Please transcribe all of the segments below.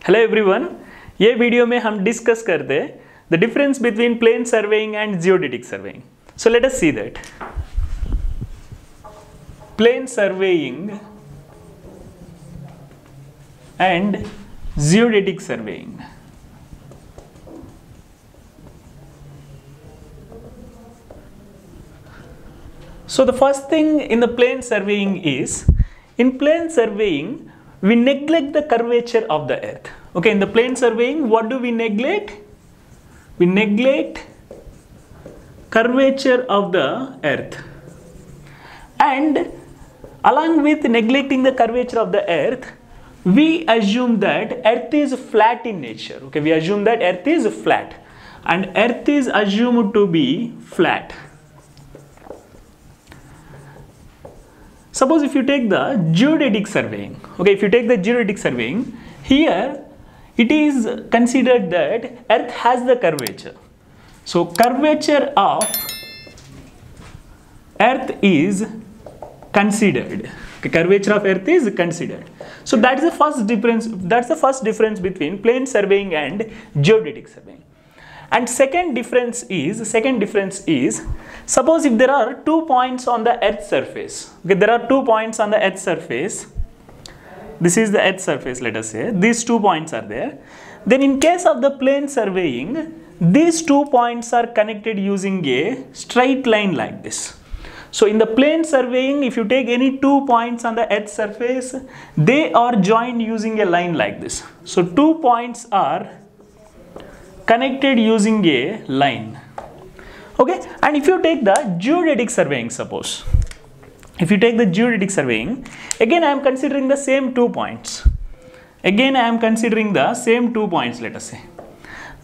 Hello everyone, ये video में हम डिस्कस करते हैं the difference between plane surveying and geodetic surveying. So let us see that. Plane surveying and geodetic surveying. So the first thing in the plane surveying is, in plane surveying we neglect the curvature of the earth. Okay, in the plane surveying what do we neglect? We neglect curvature of the earth, and along with neglecting the curvature of the earth, we assume that earth is flat in nature. Okay, we assume that earth is flat, and earth is assumed to be flat. Suppose if you take the geodetic surveying, okay, if you take the geodetic surveying, here it is considered that earth has the curvature. So curvature of earth is considered. Okay, curvature of earth is considered. So that is the first difference. That's the first difference between plane surveying and geodetic surveying. And second difference is suppose if there are 2 points on the earth surface. Okay, there are 2 points on the earth surface. This is the earth surface, let us say. These 2 points are there. Then in case of the plane surveying, these 2 points are connected using a straight line like this. So in the plane surveying, if you take any 2 points on the earth surface, they are joined using a line like this. So 2 points are connected using a line. Okay, and if you take the geodetic surveying, suppose if you take the geodetic surveying, again I am considering the same 2 points. Again I am considering the same 2 points, let us say.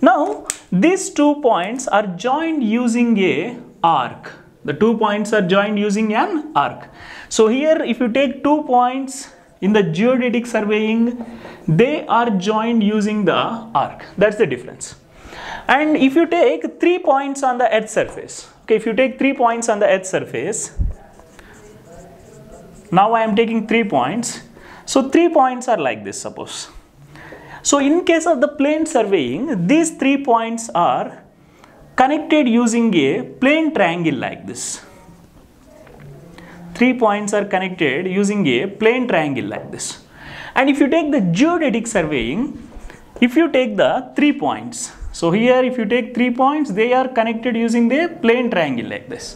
Now these 2 points are joined using a arc. The 2 points are joined using an arc. So here if you take 2 points in the geodetic surveying, they are joined using the arc. That's the difference. And if you take 3 points on the earth surface, okay, if you take 3 points on the earth surface, now I am taking 3 points. So 3 points are like this, suppose. So in case of the plane surveying, these 3 points are connected using a plane triangle like this. 3 points are connected using a plane triangle like this. And if you take the geodetic surveying, if you take the 3 points, so here if you take 3 points, they are connected using the plane triangle like this.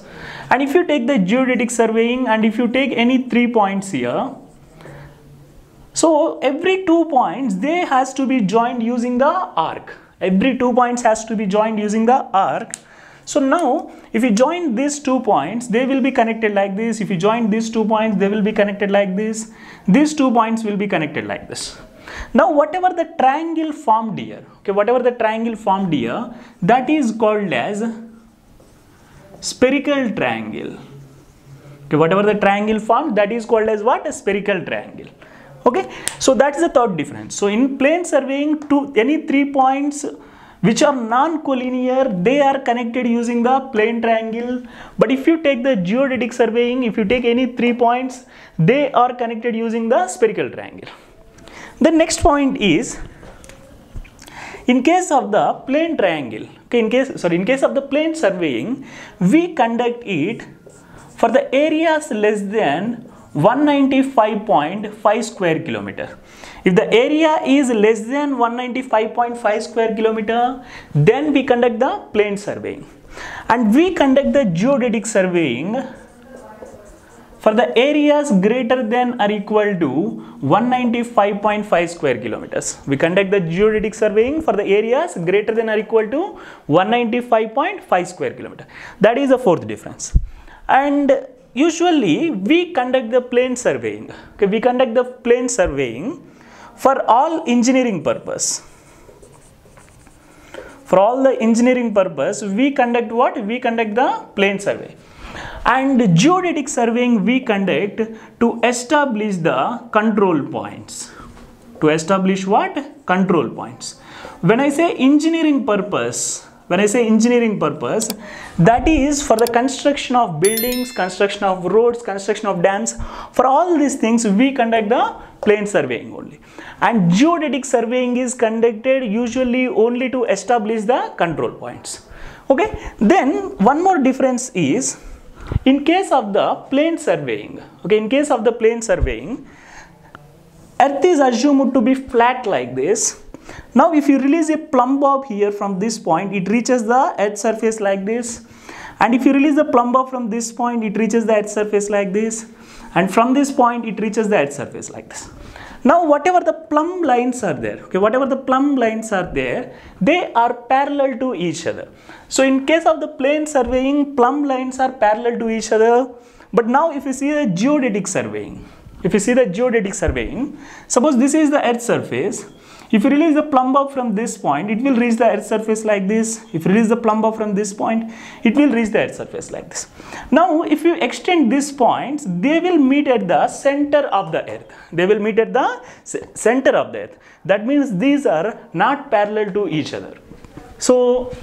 And if you take the geodetic surveying and if you take any 3 points here, so every 2 points they has to be joined using the arc. Every 2 points has to be joined using the arc. So now if you join these 2 points, they will be connected like this. If you join these 2 points, they will be connected like this. These 2 points will be connected like this. Now whatever the triangle formed here, okay, whatever the triangle formed here, that is called as spherical triangle. Okay, whatever the triangle formed, that is called as what? A spherical triangle. Okay, so that's the third difference. So in plane surveying, any 3 points which are non-collinear, they are connected using the plane triangle. But if you take the geodetic surveying, if you take any 3 points, they are connected using the spherical triangle. The next point is, in case of the plane triangle, okay, in case of the plane surveying, we conduct it for the areas less than 195.5 square kilometer. If the area is less than 195.5 square kilometer, then we conduct the plane surveying. And we conduct the geodetic surveying for the areas greater than or equal to 195.5 square kilometers. We conduct the geodetic surveying for the areas greater than or equal to 195.5 square kilometer. That is the fourth difference. And usually we conduct the plane surveying. Okay, we conduct the plane surveying for all engineering purpose. For all the engineering purpose, we conduct what? We conduct the plane survey. And geodetic surveying we conduct to establish the control points. To establish what? Control points. When I say engineering purpose, when I say engineering purpose, that is for the construction of buildings, construction of roads, construction of dams. For all these things we conduct the plane surveying only, and geodetic surveying is conducted usually only to establish the control points. Okay, then one more difference is, in case of the plane surveying, okay, in case of the plane surveying, earth is assumed to be flat like this. Now if you release a plumb bob here from this point, it reaches the earth surface like this, and if you release the plumb bob from this point, it reaches the earth surface like this, and from this point it reaches the earth surface like this. Now whatever the plumb lines are there, okay, whatever the plumb lines are there, they are parallel to each other. So in case of the plane surveying, plumb lines are parallel to each other. But now if you see the geodetic surveying, suppose this is the earth surface. If you release the plumb bob from this point, it will reach the earth surface like this. If you release the plumb bob from this point, it will reach the earth surface like this. Now if you extend these points, they will meet at the center of the earth. They will meet at the center of the earth. That means these are not parallel to each other. So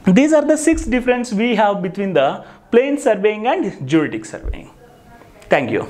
these are the 6 differences we have between the plane surveying and geodetic surveying. Thank you.